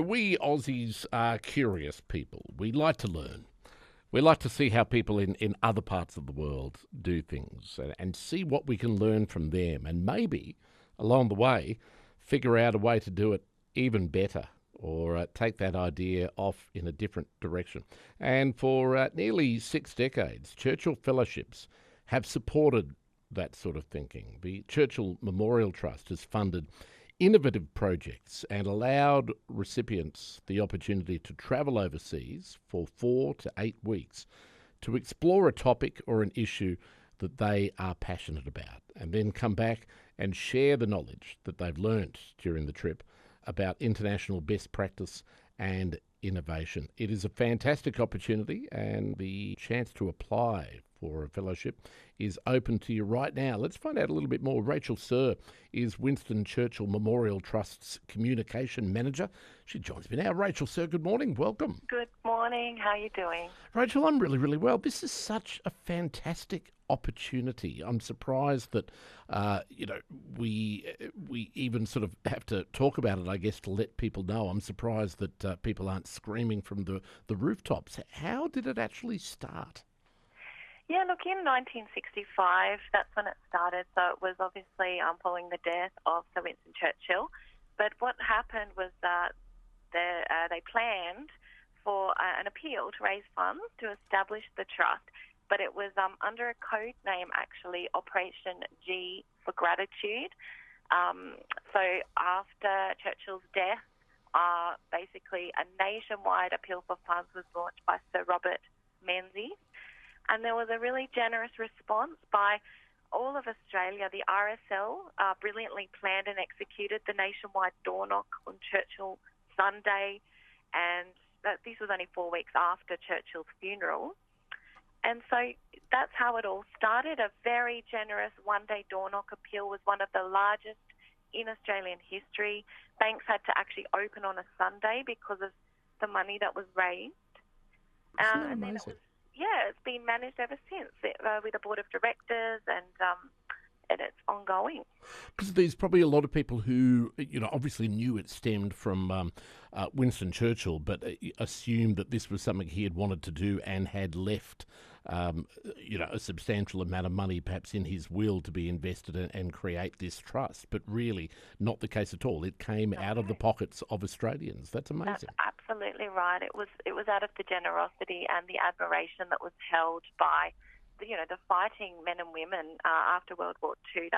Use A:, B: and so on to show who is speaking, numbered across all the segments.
A: we Aussies are curious people. We like to learn. We like to see how people in other parts of the world do things and see what we can learn from them and maybe, along the way, figure out a way to do it even better or take that idea off in a different direction. And for nearly 6 decades, Churchill Fellowships have supported that sort of thinking. The Churchill Memorial Trust has funded innovative projects and allowed recipients the opportunity to travel overseas for 4 to 8 weeks to explore a topic or an issue that they are passionate about and then come back and share the knowledge that they've learnt during the trip about international best practice and innovation. It is a fantastic opportunity and the chance to apply for a fellowship is open to you right now. Let's find out a little bit more. Rachel Sir is Winston Churchill Memorial Trust's Communication Manager. She joins me now. Rachel Sir, good morning. Welcome.
B: Good morning. How are you doing?
A: Rachel, I'm really, really well. This is such a fantastic opportunity. I'm surprised that, we even sort of have to talk about it, I guess, to let people know. I'm surprised that people aren't screaming from the rooftops. How did it actually start?
B: Yeah, look, in 1965, that's when it started. So it was obviously following the death of Sir Winston Churchill. But what happened was that they planned for an appeal to raise funds to establish the trust. But it was under a code name, actually, Operation G for Gratitude. So after Churchill's death, basically a nationwide appeal for funds was launched by Sir Robert Menzies. And there was a really generous response by all of Australia. The RSL brilliantly planned and executed the nationwide door knock on Churchill Sunday, and this was only 4 weeks after Churchill's funeral. And so that's how it all started. A very generous one-day door knock appeal was one of the largest in Australian history. Banks had to actually open on a Sunday because of the money that was raised.
A: Isn't that
B: and then
A: amazing?
B: it's been managed ever since with a board of directors, and it's ongoing.
A: Because there's probably a lot of people who, obviously knew it stemmed from Winston Churchill, but assumed that this was something he had wanted to do and had left, a substantial amount of money perhaps in his will to be invested in and create this trust. But really not the case at all. It came out of the pockets of Australians. That's amazing.
B: That's absolutely right. It was out of the generosity and the admiration that was held by the fighting men and women after World War II.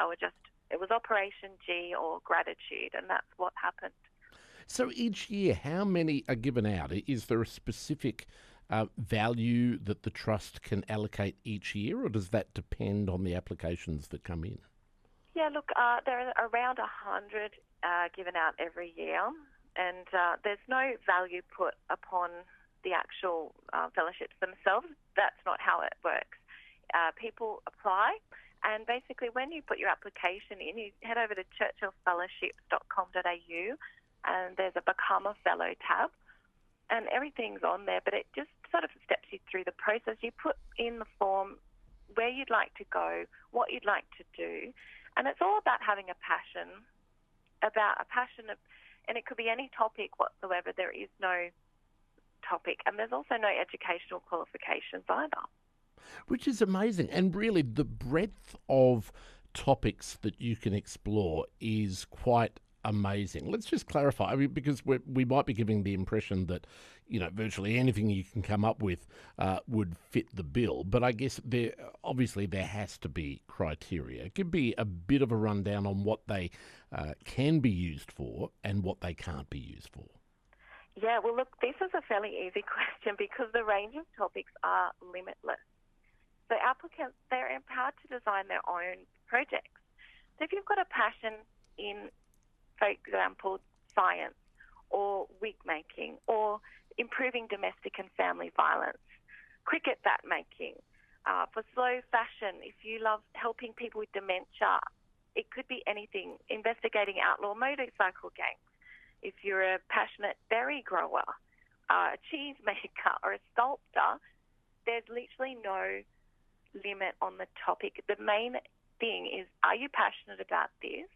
B: It was Operation G or Gratitude, and that's what happened.
A: So each year, how many are given out? Is there a specific value that the trust can allocate each year, or does that depend on the applications that come in?
B: Yeah, look, there are around 100 given out every year, and there's no value put upon the actual fellowships themselves. That's not how it works. People apply, and basically when you put your application in, you head over to churchillfellowships.com.au, and there's a Become a Fellow tab, and everything's on there, but it just sort of steps you through the process. You put in the form where you'd like to go, what you'd like to do, and it's all about having a passion, and it could be any topic whatsoever. There is no topic, and there's also no educational qualifications either.
A: Which is amazing. And really, the breadth of topics that you can explore is quite amazing. Let's just clarify, because we might be giving the impression that, virtually anything you can come up with would fit the bill. But I guess there has to be criteria. It could be a bit of a rundown on what they can be used for and what they can't be used for.
B: Yeah, well, look, this is a fairly easy question because the range of topics are limitless. So applicants, they're empowered to design their own projects. So if you've got a passion in, for example, science or wig making or improving domestic and family violence, cricket bat making, for slow fashion, if you love helping people with dementia, it could be anything, investigating outlaw motorcycle gangs. If you're a passionate berry grower, a cheese maker or a sculptor, there's literally no limit on the topic. The main thing is, are you passionate about this?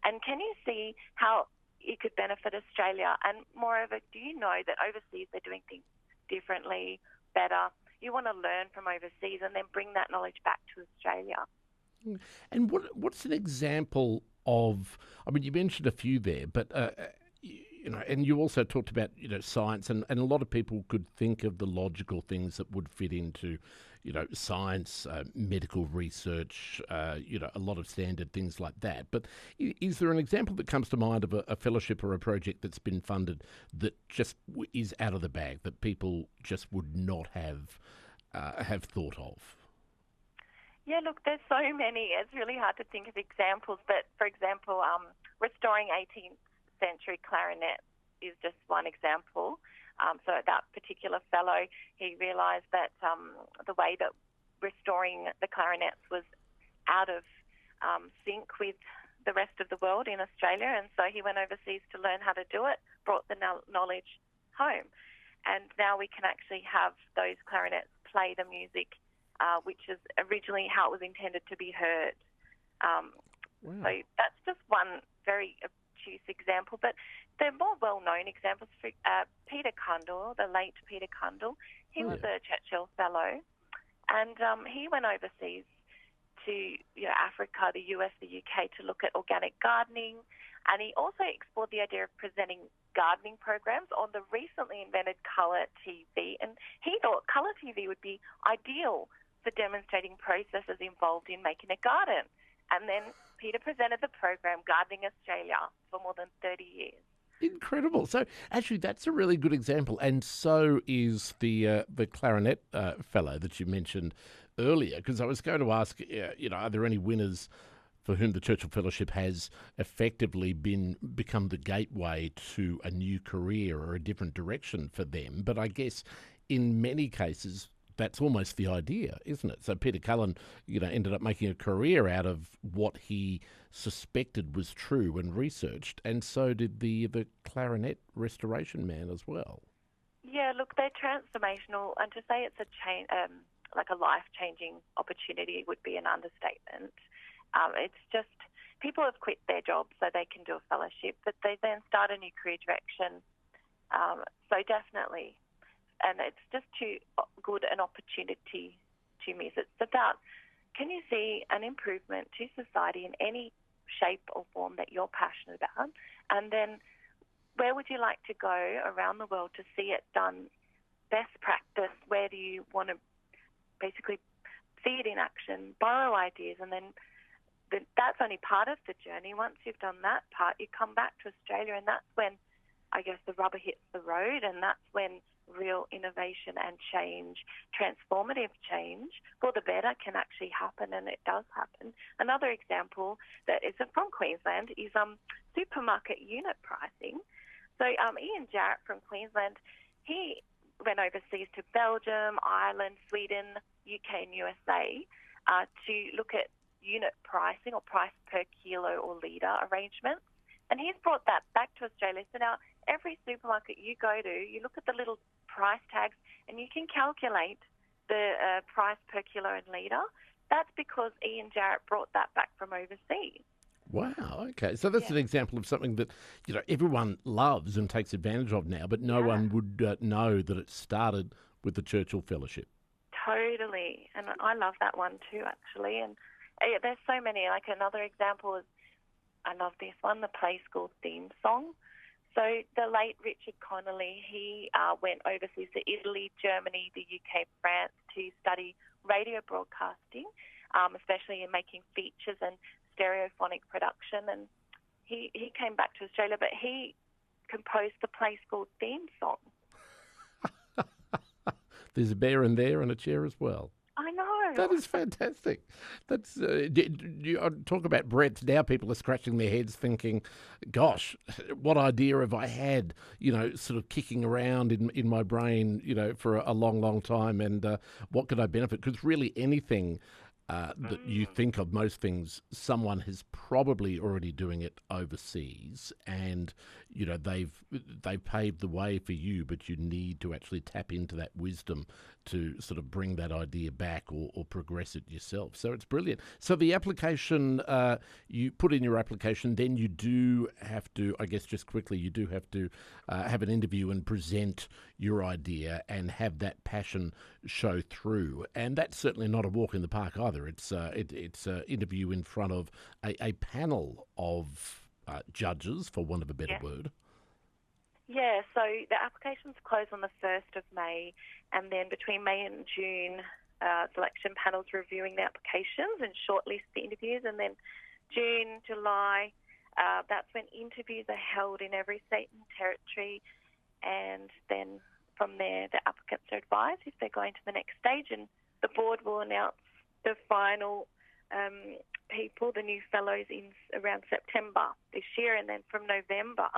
B: And can you see how it could benefit Australia. And moreover, do you know that overseas they're doing things differently, better? You want to learn from overseas and then bring that knowledge back to Australia.
A: And what's an example of? I mean, you mentioned a few there, but and you also talked about science, and a lot of people could think of the logical things that would fit into science, medical research, a lot of standard things like that. But is there an example that comes to mind of a fellowship or a project that's been funded that just is out of the bag, that people just would not have thought of?
B: Yeah, look, there's so many. It's really hard to think of examples. But, for example, restoring 18th century clarinet is just one example. So that particular fellow, he realised that the way that restoring the clarinets was out of sync with the rest of the world in Australia, and so he went overseas to learn how to do it, brought the knowledge home. And now we can actually have those clarinets play the music, which is originally how it was intended to be heard.
A: Wow.
B: So that's just one very obtuse example, but they're more well-known examples. For Peter Cundall, the late Peter Cundall, he was a Churchill Fellow, and he went overseas to Africa, the US, the UK to look at organic gardening, and he also explored the idea of presenting gardening programs on the recently invented colour TV, and he thought colour TV would be ideal for demonstrating processes involved in making a garden. And then Peter presented the program Gardening Australia for more than 30 years.
A: Incredible. So actually, that's a really good example, and so is the clarinet fellow that you mentioned earlier. Because I was going to ask, are there any winners for whom the Churchill Fellowship has effectively become the gateway to a new career or a different direction for them? But I guess in many cases, that's almost the idea, isn't it? So Peter Cullen, ended up making a career out of what he suspected was true and researched, and so did the clarinet restoration man as well.
B: Yeah, look, they're transformational, and to say it's a like a life-changing opportunity would be an understatement. It's just people have quit their jobs so they can do a fellowship, but they then start a new career direction. So definitely. And it's just too good an opportunity to miss. It's about, can you see an improvement to society in any shape or form that you're passionate about? And then where would you like to go around the world to see it done best practice? Where do you want to basically see it in action, borrow ideas, and then that's only part of the journey. Once you've done that part, you come back to Australia, and that's when, I guess, the rubber hits the road, and that's when real innovation and change, transformative change for the better can actually happen, and it does happen. Another example that is from Queensland is supermarket unit pricing. So Ian Jarrett from Queensland, he went overseas to Belgium, Ireland, Sweden, UK and USA to look at unit pricing or price per kilo or litre arrangements. And he's brought that back to Australia. So now every supermarket you go to, you look at the little price tags and you can calculate the price per kilo and litre. That's because Ian Jarrett brought that back from overseas.
A: Wow, okay. So that's an example of something that, everyone loves and takes advantage of now, but no one would know that it started with the Churchill Fellowship.
B: Totally. And I love that one too, actually. And there's so many. Like another example is, I love this one, the Play School theme song. So the late Richard Connolly, he went overseas to Italy, Germany, the UK, France to study radio broadcasting, especially in making features and stereophonic production. And he came back to Australia, but he composed the Play School theme song.
A: There's a bear in there and a chair as well.
B: I know.
A: That is fantastic. That's you talk about breadth. Now people are scratching their heads thinking, gosh, what idea have I had, sort of kicking around in my brain, for a long, long time, and what could I benefit? Because really anything that you think of most things, someone is probably already doing it overseas, and they've paved the way for you, but you need to actually tap into that wisdom to sort of bring that idea back or progress it yourself. So it's brilliant. So the application, you put in your application, then you do have to, I guess just quickly, you do have to have an interview and present your idea and have that passion show through. And that's certainly not a walk in the park either. It's an interview in front of a panel of judges, for want of a better word.
B: Yeah, so the applications close on the 1st of May, and then between May and June, selection panels reviewing the applications and shortlist the interviews, and then June, July, that's when interviews are held in every state and territory, and then from there the applicants are advised if they're going to the next stage, and the board will announce the final people, the new fellows, in around September this year, and then from November,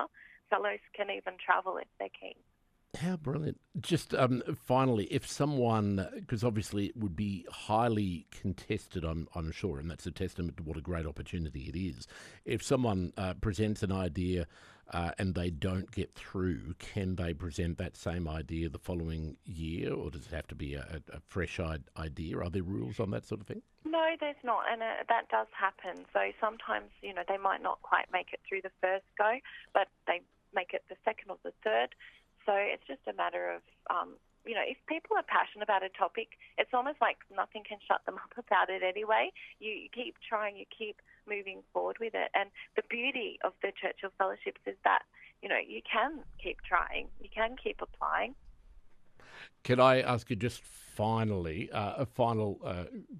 B: fellows can even travel if they're keen.
A: How brilliant. Just finally, if someone, because obviously it would be highly contested, I'm sure, and that's a testament to what a great opportunity it is. If someone presents an idea and they don't get through, can they present that same idea the following year, or does it have to be a fresh idea? Are there rules on that sort of thing?
B: No, there's not, and that does happen. So sometimes, they might not quite make it through the first go, but they make it the second or the third. So it's just a matter of, if people are passionate about a topic, it's almost like nothing can shut them up about it anyway. You keep trying, you keep moving forward with it. And the beauty of the Churchill Fellowships is that, you can keep trying, you can keep applying.
A: Can I ask you just finally, a final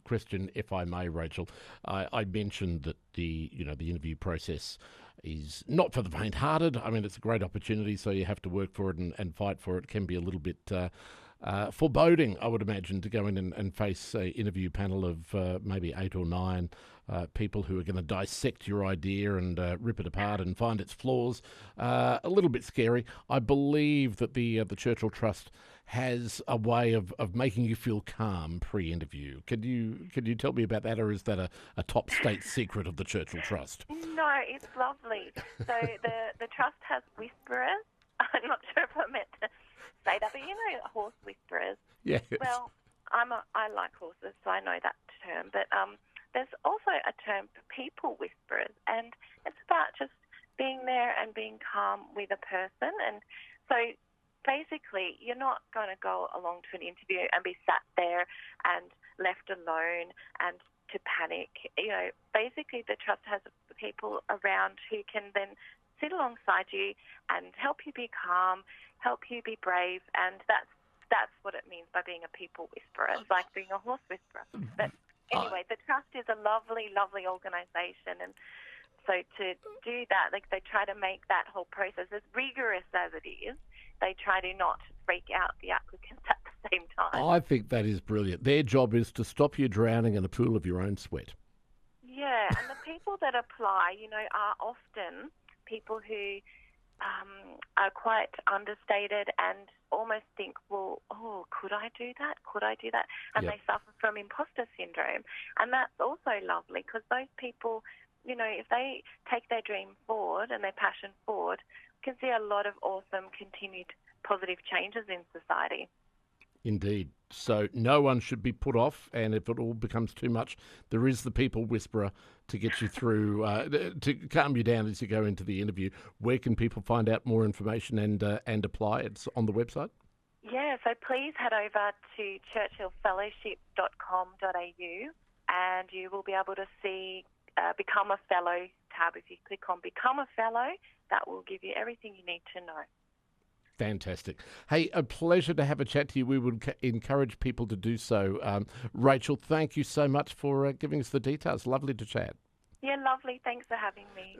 A: question, if I may, Rachel? I mentioned that the interview process is not for the faint-hearted. I mean, it's a great opportunity, so you have to work for it and fight for it. It can be a little bit foreboding, I would imagine, to go in and face an interview panel of maybe 8 or 9 people who are going to dissect your idea and rip it apart and find its flaws. A little bit scary. I believe that the Churchill Trust has a way of making you feel calm pre-interview. Can you tell me about that, or is that a top state secret of the Churchill Trust?
B: No, it's lovely. So the Trust has whisperers. I'm not sure if I meant to say that, but horse whisperers.
A: Yes.
B: Well, I like horses, so I know that term. But there's also a term for people whisperers, and it's about just being there and being calm with a person. And so basically, you're not going to go along to an interview and be sat there and left alone and to panic. Basically, the Trust has people around who can then sit alongside you and help you be calm, help you be brave, and that's what it means by being a people whisperer. It's like being a horse whisperer. But anyway, the Trust is a lovely, lovely organisation, and so to do that, they try to make that whole process as rigorous as it is. They try to not freak out the applicants at the same time.
A: I think that is brilliant. Their job is to stop you drowning in a pool of your own sweat.
B: Yeah, and the people that apply, are often people who are quite understated and almost think, well, could I do that? Could I do that? And they suffer from imposter syndrome. And that's also lovely, because those people, if they take their dream forward and their passion forward, we can see a lot of awesome continued positive changes in society.
A: Indeed. So no one should be put off, and if it all becomes too much, there is the people whisperer to get you through, to calm you down as you go into the interview. Where can people find out more information and apply? It's on the website?
B: Yeah, so please head over to churchillfellowship.com.au and you will be able to see Become a Fellow tab. If you click on Become a Fellow, that will give you everything you need to know.
A: Fantastic. Hey, a pleasure to have a chat to you. We would encourage people to do so. Rachel, thank you so much for giving us the details. Lovely to chat.
B: Yeah, lovely. Thanks for having me.